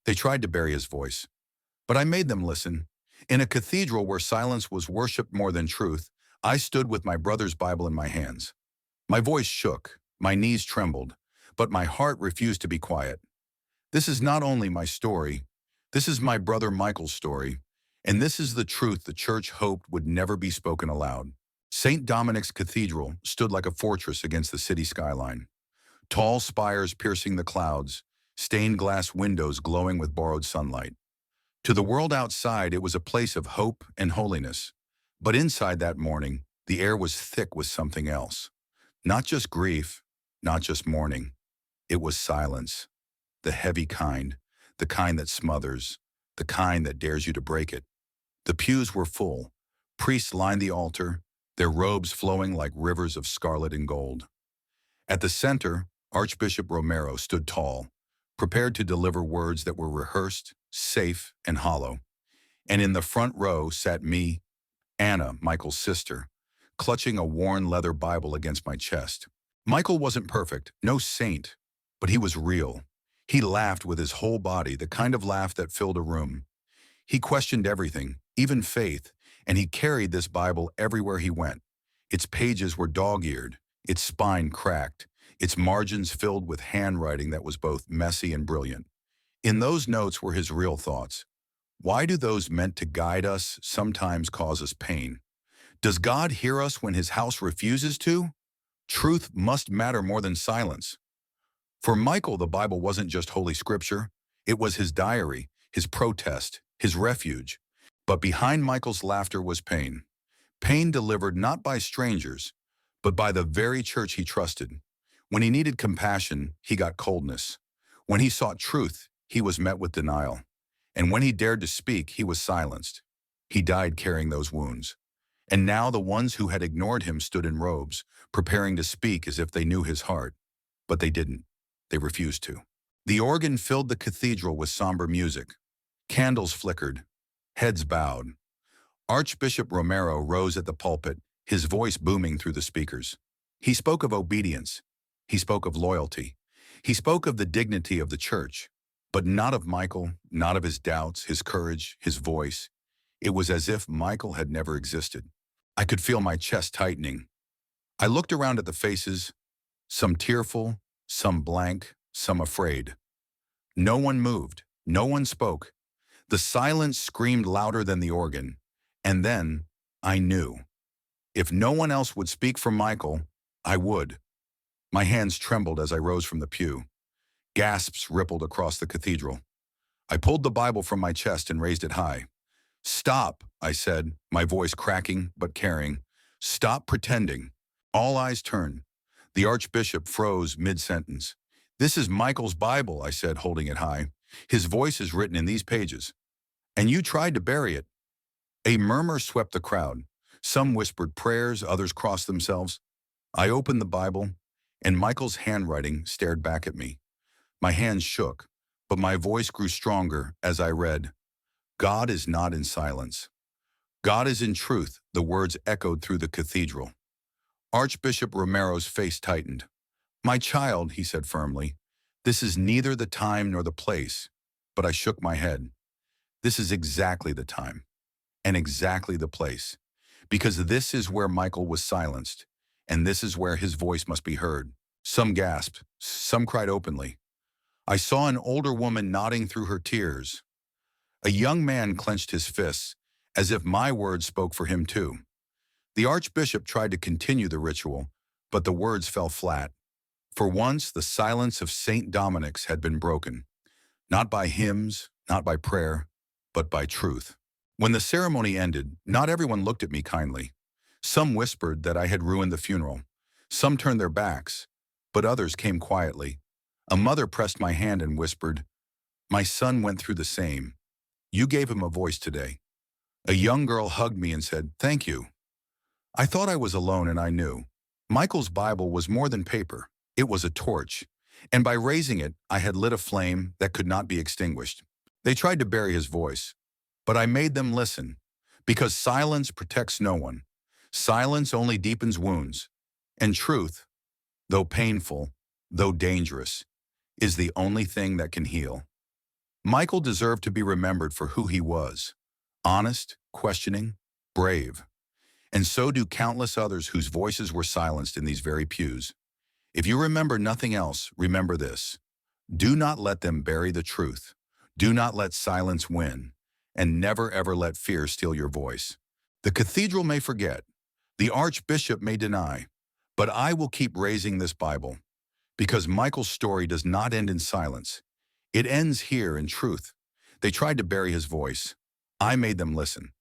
They tried to bury his voice, but I made them listen. In a cathedral where silence was worshipped more than truth, I stood with my brother's Bible in my hands. My voice shook, my knees trembled, but my heart refused to be quiet. This is not only my story, this is my brother Michael's story, and this is the truth the church hoped would never be spoken aloud. St. Dominic's Cathedral stood like a fortress against the city skyline. Tall spires piercing the clouds, stained glass windows glowing with borrowed sunlight. To the world outside, it was a place of hope and holiness. But inside that morning, the air was thick with something else. Not just grief, not just mourning. It was silence. The heavy kind, the kind that smothers, the kind that dares you to break it. The pews were full. Priests lined the altar, their robes flowing like rivers of scarlet and gold. At the center, Archbishop Romero stood tall, prepared to deliver words that were rehearsed, safe, and hollow. And in the front row sat me, Anna, Michael's sister, clutching a worn leather Bible against my chest. Michael wasn't perfect, no saint, but he was real. He laughed with his whole body, the kind of laugh that filled a room. He questioned everything, even faith, and he carried this Bible everywhere he went. Its pages were dog-eared, its spine cracked, its margins filled with handwriting that was both messy and brilliant. In those notes were his real thoughts. Why do those meant to guide us sometimes cause us pain? Does God hear us when his house refuses to? Truth must matter more than silence. For Michael, the Bible wasn't just Holy Scripture. It was his diary, his protest, his refuge. But behind Michael's laughter was pain. Pain delivered not by strangers, but by the very church he trusted. When he needed compassion, he got coldness. When he sought truth, he was met with denial. And when he dared to speak, he was silenced. He died carrying those wounds. And now the ones who had ignored him stood in robes, preparing to speak as if they knew his heart. But they didn't. They refused to. The organ filled the cathedral with somber music. Candles flickered. Heads bowed. Archbishop Romero rose at the pulpit, his voice booming through the speakers. He spoke of obedience. He spoke of loyalty. He spoke of the dignity of the church. But not of Michael, not of his doubts, his courage, his voice. It was as if Michael had never existed. I could feel my chest tightening. I looked around at the faces, some tearful, some blank, some afraid. No one moved. No one spoke. The silence screamed louder than the organ. And then, I knew. If no one else would speak for Michael, I would. My hands trembled as I rose from the pew. Gasps rippled across the cathedral. I pulled the Bible from my chest and raised it high. "Stop," I said, my voice cracking but caring. "Stop pretending." All eyes turned. The archbishop froze mid-sentence. "This is Michael's Bible," I said, holding it high. "His voice is written in these pages. And you tried to bury it." A murmur swept the crowd. Some whispered prayers, others crossed themselves. I opened the Bible, and Michael's handwriting stared back at me. My hands shook, but my voice grew stronger as I read, "God is not in silence. God is in truth," the words echoed through the cathedral. Archbishop Romero's face tightened. "My child," he said firmly, "this is neither the time nor the place." But I shook my head. This is exactly the time, and exactly the place, because this is where Michael was silenced, and this is where his voice must be heard. Some gasped, some cried openly. I saw an older woman nodding through her tears. A young man clenched his fists, as if my words spoke for him too. The archbishop tried to continue the ritual, but the words fell flat. For once, the silence of St. Dominic's had been broken, not by hymns, not by prayer, but by truth. When the ceremony ended, not everyone looked at me kindly. Some whispered that I had ruined the funeral. Some turned their backs, but others came quietly. A mother pressed my hand and whispered, "My son went through the same. You gave him a voice today." A young girl hugged me and said, "Thank you." I thought I was alone, and I knew. Michael's Bible was more than paper. It was a torch, and by raising it, I had lit a flame that could not be extinguished. They tried to bury his voice, but I made them listen, because silence protects no one. Silence only deepens wounds, and truth, though painful, though dangerous, is the only thing that can heal. Michael deserved to be remembered for who he was: honest, questioning, brave. And so do countless others whose voices were silenced in these very pews. If you remember nothing else, remember this: do not let them bury the truth. Do not let silence win. And never ever let fear steal your voice. The cathedral may forget. The archbishop may deny. But I will keep raising this Bible. Because Michael's story does not end in silence. It ends here in truth. They tried to bury his voice. I made them listen.